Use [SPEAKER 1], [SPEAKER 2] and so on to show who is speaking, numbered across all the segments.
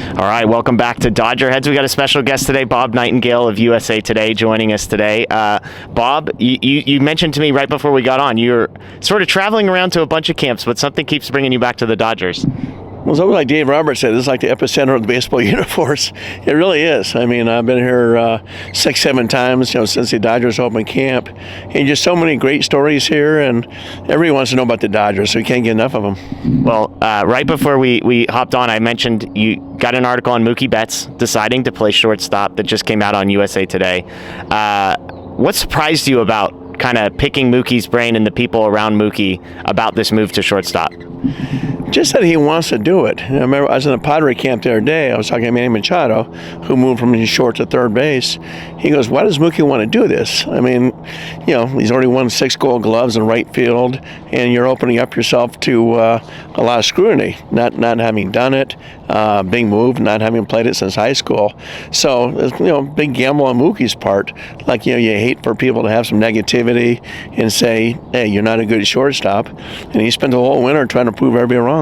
[SPEAKER 1] All right, welcome back to Dodger Heads. We got a special guest today, Bob Nightengale of USA Today, joining us today. Bob, you mentioned to me right before we got on, you're sort of traveling around to a bunch of camps, but something keeps bringing you back to the Dodgers.
[SPEAKER 2] Well, so like Dave Roberts said, this is like the epicenter of the baseball universe. It really is. I mean, I've been here 6-7 times, since the Dodgers opened camp, and just so many great stories here, and everybody wants to know about the Dodgers, so you can't get enough of them.
[SPEAKER 1] Well, right before we hopped on, I mentioned you got an article on Mookie Betts deciding to play shortstop that just came out on USA Today. What surprised you about kind of picking Mookie's brain and the people around Mookie about this move to shortstop?
[SPEAKER 2] Just that he wants to do it. I remember I was in a Padre camp the other day. I was talking to Manny Machado, who moved from short to third base. He goes, why does Mookie want to do this? I mean, he's already won 6 Gold Gloves in right field, and you're opening up yourself to a lot of scrutiny, not having done it, being moved, not having played it since high school. So, big gamble on Mookie's part. Like, you hate for people to have some negativity and say, hey, you're not a good shortstop. And he spent the whole winter trying to prove everybody wrong.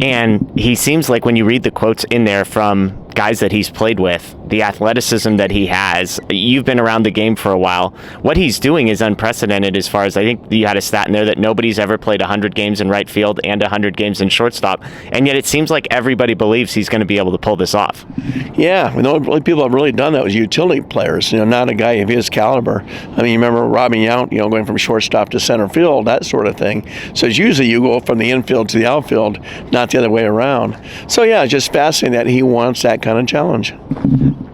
[SPEAKER 1] And he seems like, when you read the quotes in there from guys that he's played with, the athleticism that he has, you've been around the game for a while. What he's doing is unprecedented as far as, I think you had a stat in there that nobody's ever played 100 games in right field and 100 games in shortstop. And yet it seems like everybody believes he's going to be able to pull this off.
[SPEAKER 2] Yeah, the only people have really done that was utility players, not a guy of his caliber. I mean, you remember Robbie Yount, going from shortstop to center field, that sort of thing. So it's usually you go from the infield to the outfield, not the other way around. So yeah, it's just fascinating that he wants that kind of challenge.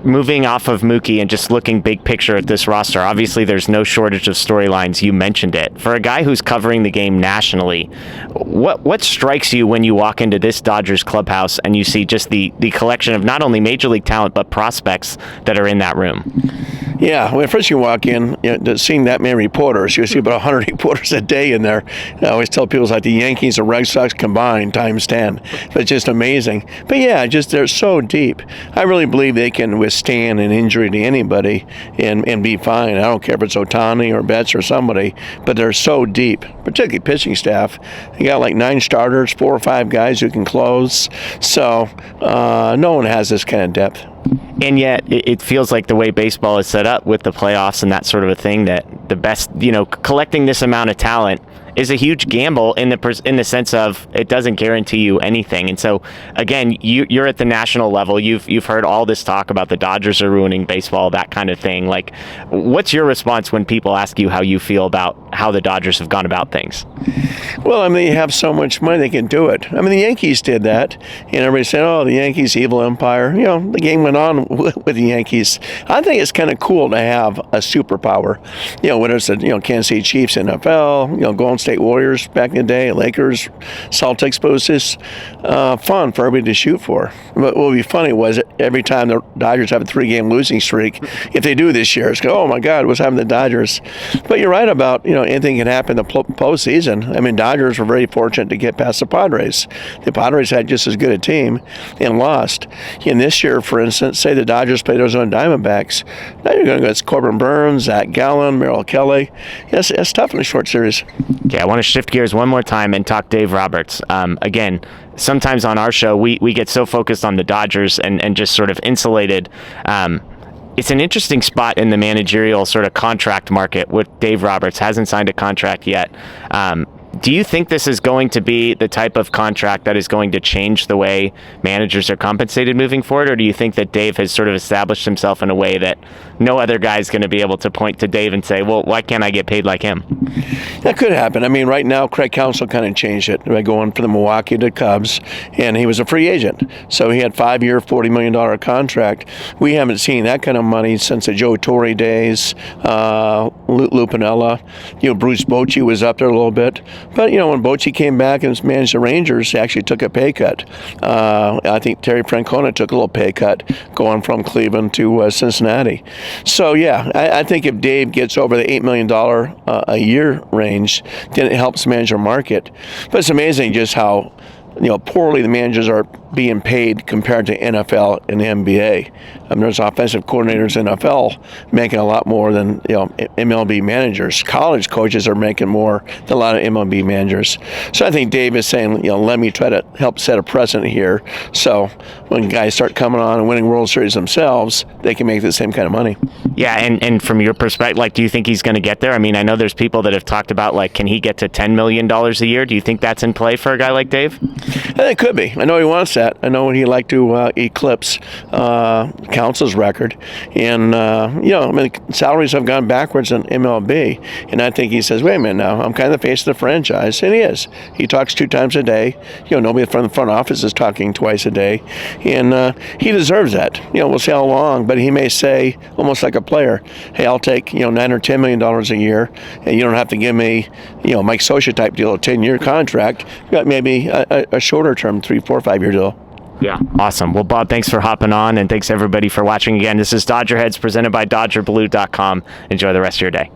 [SPEAKER 1] Moving off of Mookie and just looking big picture at this roster, obviously there's no shortage of storylines. You mentioned it. For a guy who's covering the game nationally, what strikes you when you walk into this Dodgers clubhouse and you see just the collection of not only major league talent but prospects that are in that room?
[SPEAKER 2] Yeah, when first you walk in, seeing that many reporters, you see about 100 reporters a day in there. I always tell people it's like the Yankees and Red Sox combined times 10. But it's just amazing. But yeah, they're so deep. I really believe they can withstand an injury to anybody and be fine. I don't care if it's Ohtani or Betts or somebody, but they're so deep, particularly pitching staff. You got like 9 starters, 4 or 5 guys who can close. So no one has this kind of depth.
[SPEAKER 1] And yet it feels like the way baseball is set up with the playoffs and that sort of a thing, that the best, collecting this amount of talent is a huge gamble in the sense of it doesn't guarantee you anything. And so, again, you're at the national level. You've heard all this talk about the Dodgers are ruining baseball, that kind of thing. Like, what's your response when people ask you how you feel about how the Dodgers have gone about things?
[SPEAKER 2] Well, I mean, they have so much money, they can do it. I mean, the Yankees did that, and everybody said, oh, the Yankees, evil empire. The game went on with the Yankees. I think it's kind of cool to have a superpower. Whether it's the Kansas City Chiefs, NFL, Golden State Warriors back in the day, Lakers, Celtics, but it was just fun for everybody to shoot for. But what would be funny was every time the Dodgers have a 3-game losing streak, if they do this year, it's go, oh my God, what's happening to the Dodgers? But you're right about, anything can happen in the postseason. I mean, Dodgers were very fortunate to get past the Padres. The Padres had just as good a team and lost. And this year, for instance, say the Dodgers played those on Diamondbacks. Now you're going to go, it's Corbin Burns, Zach Gallen, Merrill Kelly. Yes, it's tough in a short series.
[SPEAKER 1] Okay, I want to shift gears one more time and talk Dave Roberts. Again, sometimes on our show, we get so focused on the Dodgers and just sort of insulated. It's an interesting spot in the managerial sort of contract market with Dave Roberts. Hasn't signed a contract yet. Do you think this is going to be the type of contract that is going to change the way managers are compensated moving forward, or do you think that Dave has sort of established himself in a way that no other guy is going to be able to point to Dave and say, well, why can't I get paid like him?
[SPEAKER 2] That could happen. I mean, right now, Craig Counsell kind of changed it by going from the Milwaukee to Cubs, and he was a free agent. So he had a 5-year, $40 million contract. We haven't seen that kind of money since the Joe Torre days, Lou Piniella. Bruce Bochy was up there a little bit. But, when Bochy came back and managed the Rangers, he actually took a pay cut. I think Terry Francona took a little pay cut going from Cleveland to Cincinnati. So, yeah, I think if Dave gets over the $8 million a year range, then it helps manage the market. But it's amazing just how poorly the managers are being paid compared to NFL and NBA. There's offensive coordinators in NFL making a lot more than MLB managers. College coaches are making more than a lot of MLB managers. So I think Dave is saying, let me try to help set a precedent here. So when guys start coming on and winning World Series themselves, they can make the same kind of money.
[SPEAKER 1] Yeah, and from your perspective, do you think he's going to get there? I mean, I know there's people that have talked about, can he get to $10 million a year? Do you think that's in play for a guy like Dave?
[SPEAKER 2] I think it could be. I know he wants that. I know he'd like to eclipse Council's record. And, salaries have gone backwards in MLB. And I think he says, wait a minute now, I'm kind of the face of the franchise. And he is. He talks 2 times a day. Nobody from the front office is talking twice a day. And he deserves that. We'll see how long. But he may say, almost like a player, hey, I'll take, $9 or $10 million a year. And you don't have to give me, Mike Scioscia type deal, a 10-year contract. You got maybe a shorter term, 3, 4, 5 year deal.
[SPEAKER 1] Yeah, awesome. Well, Bob, thanks for hopping on, and thanks everybody for watching again. This is Dodger Heads presented by DodgerBlue.com. Enjoy the rest of your day.